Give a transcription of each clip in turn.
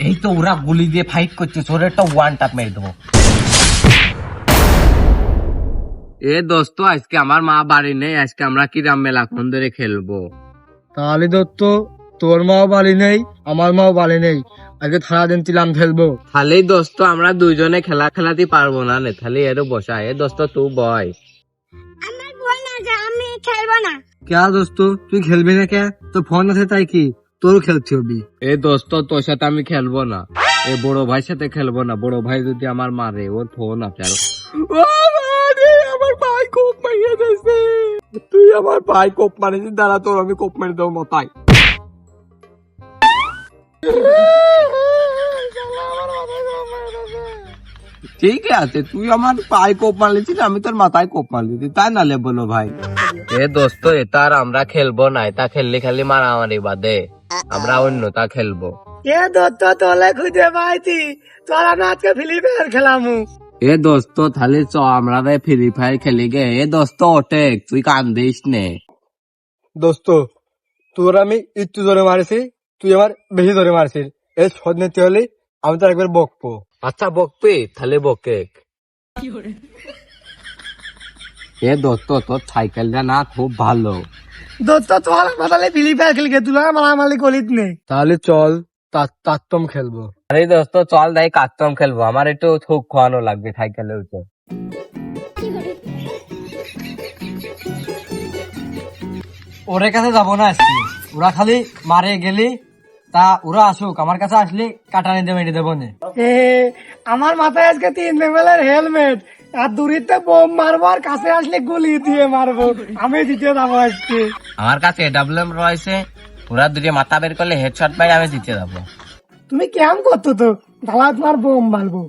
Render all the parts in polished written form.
এই তো ওরা গুলি দিয়ে ফাইট করছে, ওর একটা ওয়ান টাপ মেরে দেবো। এ দোস্ত, আজকে আমার মা বাড়ি নেই, আজকে আমরা কিরাম মেলাক্ষণ ধরে খেলবো। তাহলে দত্ত, তোর মাও বাড়ি নেই, আমার মাও বাড়ি নেই, আজকে সারাদিন তিলাম খেলবো। তাহলে দোস্ত আমরা দুইজনে খেলা খেলাতে পারবো না নে, তাহলে এরও বসা। এ দোস্ত তুই বয়। আমার বল না যে আমি খেলবো না। क्या দোস্ত, তুই খেলবি না কে? তোর ফোন আছে তাই কি তোরও খেলতে হবে? এ দোস্ত, তোর সাথে আমি খেলবো না, এ বড় ভাইয়ের সাথে খেলবো না। বড় ভাই যদি আমার মারে, ওর ফোন আছে। আর আমার ভাই কোপ মারিয়ে দিয়েছে। তুই আমার ভাই কোপ মারিয়েছিস, দাঁড়া তোর আমি কোপ মারি দেবো মাথায়। ঠিক আছে, তুই আমার পায়ে কোপ মারলিছিস, আমি তোর মাথায় কোপ মারলিছি, তাই নালে বলো ভাই। এ দোস্ত, এটা আর আমরা খেলবো না, এটা খেললে খালি মারামারি বাদে, আমরা অন্যটা খেলবো। কে দত্ত, তোলে খুঁজে পাইছি, তোর আমি আজকে ফ্রি ফায়ার খেলামু। এ দোস্ত, তাহলে চ আমরা ফ্রি ফায়ার খেলি গে। এ দোস্ত ওঠে, তুই কান্দিস নে। দোস্ত, তোর আমি একটু জোরে মারিছি, তুই আমার বেশি জোরে মারছিস। এই শোধ নিতে হলে আমি তো একবার বকবো। আচ্ছা বকবি, তাহলে বকে। এ দোস্ত, তোর সাইকেলটা না খুব ভালো। দোস্ত, তোর মাথালে ফ্রি ফায়ার খেলকে তুই মারামারি করিস নেই। তাহলে চল তাত্তম খেলবো। আরে দোস্ত চল, দেখ কাস্টম খেলবো, আমার একটু থুক খাওয়ানো লাগবে সাইকেলে উঠে। ওদের কাছে যাবো না আজকে, ওরা খালি মারে গেলি, তা ওরা আসুক, আমার কাছে আসলে কাটানি দিয়ে মেরে দেবো না। আমার মাথায় আজকে 3 লেভেলের হেলমেট, আর দূরিতে বোম মারবো, আর কাছে আসলে গুলি দিয়ে মারবো। আমি জিতে যাবো আজকে। আমার কাছে এডাব্লিউএম রয়েছে, ওরা দুটো মাথা বের করলে হেডশট পাই, আমি জিতে যাবো। তুমি কেমন করতো তো, দাঁড়া তোমার বোম মারবো।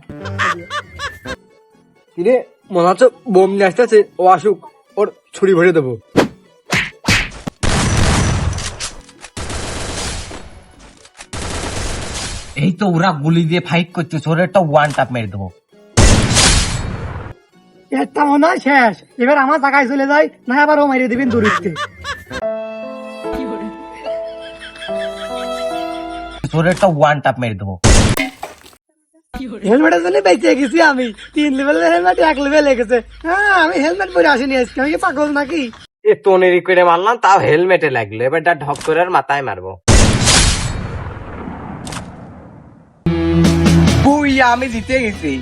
কিরে, মনে হচ্ছে বোম নিয়ে আসতেছে, ও আসুক, ওর ছুরি ভরে দেবো। এই তো ওরা গুলি দিয়ে ফাইট করছে, ওর একটা ওয়ান টাপ মেরে দেবো। একটা মনে হয় শেষ, এবার আমার টাকায় চলে যায়, না আবার ও মারিয়ে দিবেন দূরিতে। ওর একটা ওয়ান টাপ মেরে দেবো। হেলমেটের জন্য বেঁচে গেছি আমি, 3 লেভেলের হেলমেট 1 লেভেল লেগেছে। হ্যাঁ, আমি হেলমেট পরে আসিনি আজকে, আমি কি পাগল নাকি? এ তোনেরি করে মারলাম, তাও হেলমেটে লাগলো, এবার ঢক করে আর মাথায় মারবো। বুইয়া, আমি জিতে গেছি।